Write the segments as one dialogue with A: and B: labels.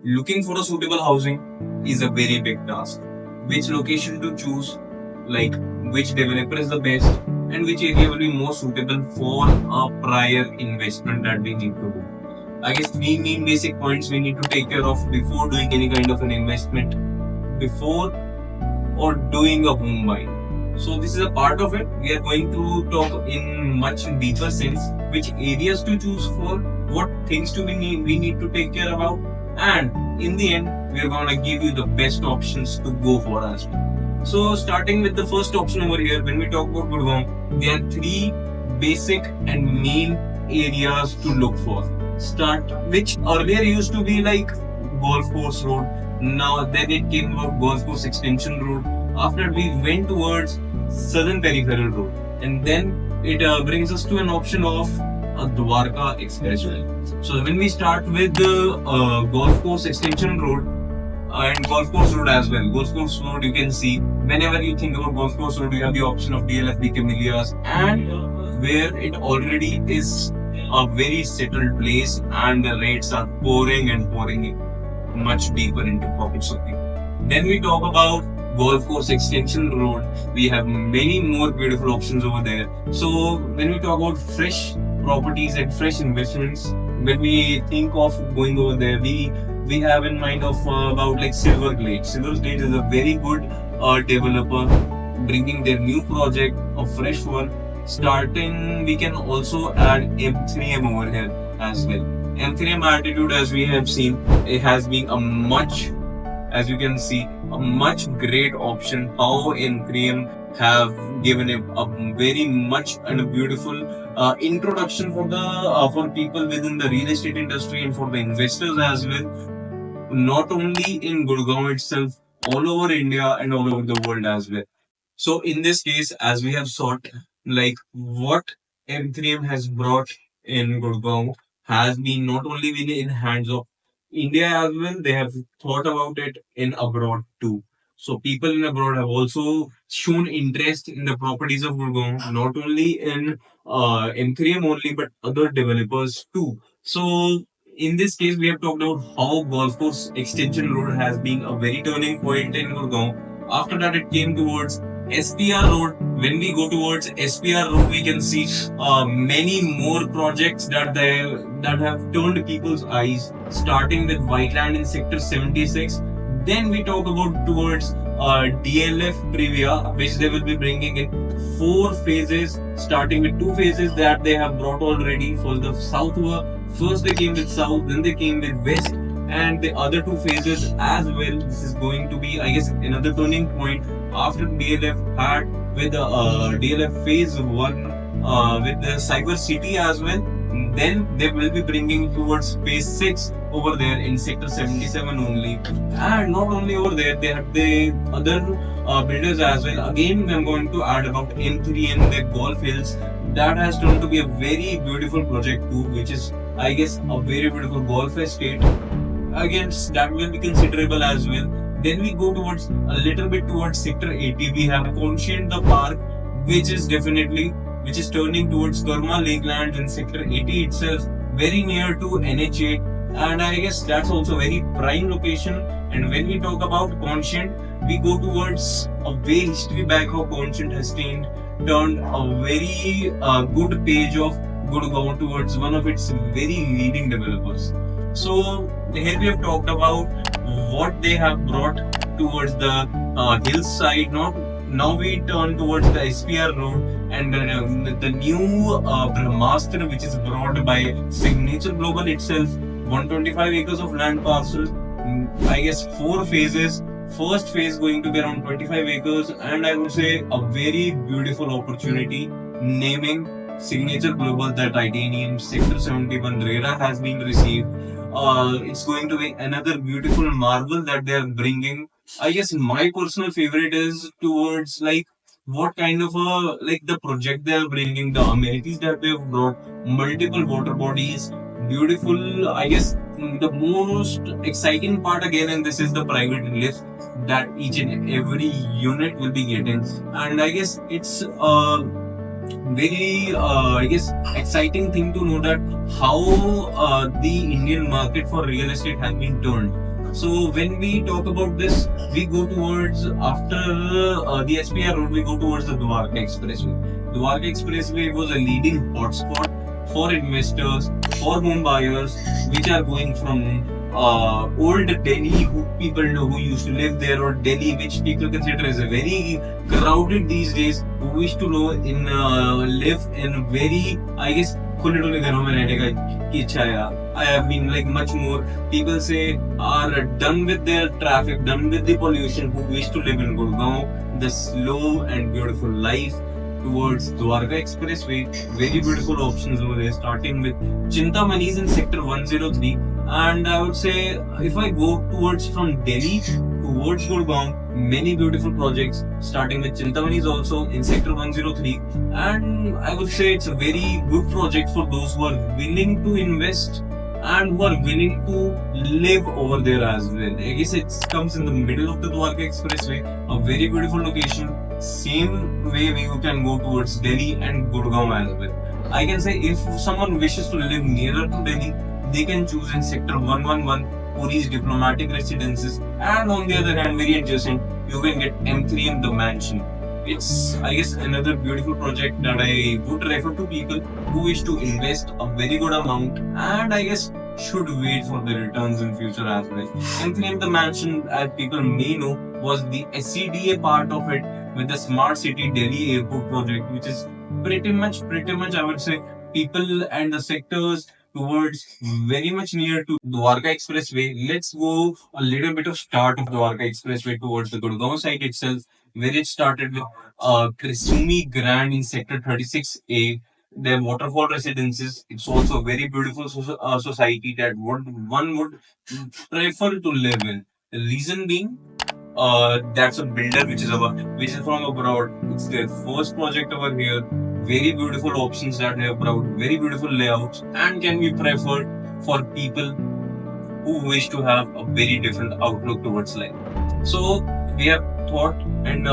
A: looking for a suitable housing is a very big task. Which location to choose, like which developer is the best, and which area will be more suitable for a prior investment that we need to do. I guess three main basic points we need to take care of before doing any kind of an investment, before or doing a home buy. So this is a part of it. We are going to talk in much deeper sense which areas to choose for, what things we need to take care about, and in the end we are gonna give you the best options to go for us. So starting with the first option over here, when we talk about Gurgaon, there are three basic and main areas to look for. Start which earlier used to be like Golf Course Road. Now then it came about Golf Course Extension Road. After we went towards Southern Peripheral Road, and then it brings us to an option of Dwarka Expressway. So when we start with the Golf Course Extension Road and Golf Course Road as well. Golf Course Road, you can see whenever you think about Golf Course Road, you have the option of DLF B. Camellias, and where it already is a very settled place and the rates are pouring and pouring much deeper into pockets of people. Then we talk about Golf Course Extension Road. We have many more beautiful options over there. So when we talk about fresh properties and fresh investments, when we think of going over there, we have in mind of about like Silverglade. Silverglade is a very good developer bringing their new project, a fresh one. Starting, we can also add M3M over here as well. M3M Altitude, as we have seen, it has been a much, as you can see, a much great option. How M3M have given a very much and a beautiful introduction for the for people within the real estate industry and for the investors as well. Not only in Gurgaon itself, all over India and all over the world as well. So in this case, as we have sought, like what M3M has brought in Gurgaon has been not only been in hands of India as well, they have thought about it in abroad too. So people in abroad have also shown interest in the properties of Gurgaon, not only in M3M only, but other developers too. So in this case, we have talked about how Golf Course Extension Road has been a very turning point in Gurgaon. After that, it came towards SPR Road. When we go towards SPR Road, we can see many more projects that have turned people's eyes. Starting with Whiteland in Sector 76, then we talk about towards DLF Privia, which they will be bringing in 4 phases, starting with 2 phases that they have brought already for the south. First they came with south, then they came with west, and the other 2 phases as well. This is going to be, I guess, another turning point after DLF had with the DLF phase 1 with the Cyber City as well. Then they will be bringing towards phase 6 over there in sector 77 only. And not only over there, they have the other builders as well. Again, I'm going to add about M3 and the Golf Hills. That has turned to be a very beautiful project too, which is, I guess, a very beautiful golf estate. Again, that will be considerable as well. Then we go towards a little bit towards sector 80. We have Conscient the Park, which is definitely which is turning towards Karma Lakeland in sector 80 itself, very near to NH8, and I guess that's also a very prime location. And when we talk about Conscient, we go towards a way history back how Conscient has turned a very good page of Gurgaon towards one of its very leading developers. So here we have talked about what they have brought towards the hillside. Now we turn towards the SPR Road and the new Brahmastra, which is brought by Signature Global itself. 125 acres of land parcel. I guess 4 phases. First phase going to be around 25 acres, and I would say a very beautiful opportunity. Naming Signature Global, the Titanium Sector 71 RERA has been received. It's going to be another beautiful marvel that they are bringing. I guess my personal favorite is towards like what kind of a like the project they are bringing, the amenities that they have brought, multiple water bodies, beautiful. I guess the most exciting part again, and this is the private lift that each and every unit will be getting, and I guess it's very I guess exciting thing to know that how the Indian market for real estate has been turned. So when we talk about this, we go towards after the SPR road, we go towards the Dwarka Expressway. Dwarka Expressway was a leading hotspot for investors, for home buyers, which are going from old Delhi, who people know who used to live there, or Delhi, which people consider as a very crowded these days, who wish to know in live in very, I guess, खुले डुले घरों में रहने का की इच्छा है. I have been like much more people say are done with their traffic, done with the pollution, who wish to live in Gurgaon, the slow and beautiful life towards Dwarka Expressway. Very beautiful options over there, starting with Chintamani in sector 103. And I would say if I go towards from Delhi towards Gurgaon, many beautiful projects starting with Chintamani is also in sector 103. And I would say it's a very good project for those who are willing to invest and who are willing to live over there as well. I guess it comes in the middle of the Dwarka Expressway, a very beautiful location. Same way you can go towards Delhi and Gurgaon as well. I can say if someone wishes to live nearer to Delhi, they can choose in sector 111, Puri's diplomatic residences, and on the other hand, very adjacent, you can get M3 in the mansion. It's, I guess, another beautiful project that I would refer to people who wish to invest a very good amount and I guess should wait for the returns in future as well. M3 in the mansion, as people may know, was the SCDA part of it with the Smart City Delhi Airport project, which is pretty much, I would say, people and the sectors towards very much near to Dwarka Expressway. Let's go a little bit of start of Dwarka Expressway towards the Gurgaon side itself, where it started with Krisumi Grand in sector 36A. Their waterfall residences. It's also a very beautiful society that one would prefer to live in. The reason being, that's a builder which is from abroad. It's their first project over here. Very beautiful options that they have brought, very beautiful layouts, and can be preferred for people who wish to have a very different outlook towards life. So we have thought and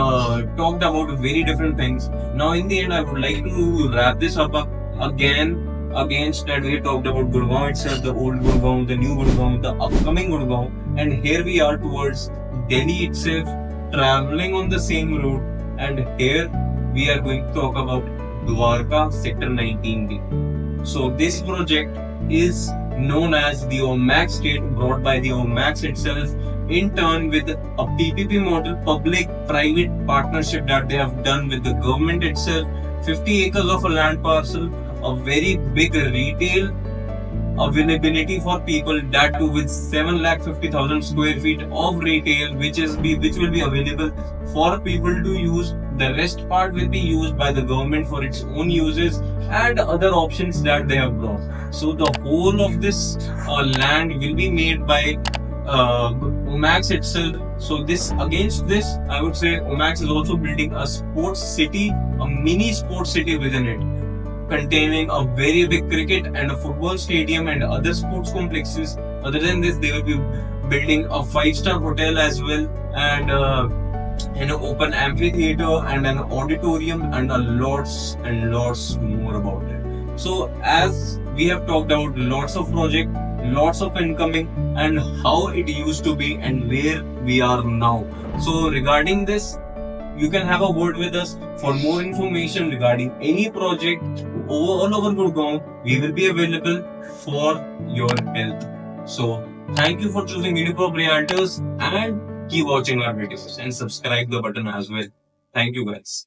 A: talked about very different things. Now, in the end, I would like to wrap this up again. Against that, we talked about Gurgaon itself, the old Gurgaon, the new Gurgaon, the upcoming Gurgaon, and here we are towards Delhi itself, traveling on the same road, and here we are going to talk about Dwarka Sector 19D. So this project is known as the OMAX state, brought by the OMAX itself, in turn with a PPP model, public-private partnership that they have done with the government itself. 50 acres of a land parcel, a very big retail availability for people, that too with 750,000 square feet of retail, which will be available for people to use. The rest part will be used by the government for its own uses and other options that they have brought. So the whole of this land will be made by OMAX itself. So against this, I would say OMAX is also building a sports city, a mini sports city within it, containing a very big cricket and a football stadium and other sports complexes. Other than this, they will be building a 5-star hotel as well, and an open amphitheater and an auditorium and lots and lots more about it. So as we have talked about lots of projects, lots of incoming, and how it used to be and where we are now. So regarding this, you can have a word with us for more information regarding any project all over Gurgaon. We will be available for your help. So thank you for choosing Uniprop Realtors, and keep watching our videos and subscribe the button as well. Thank you guys.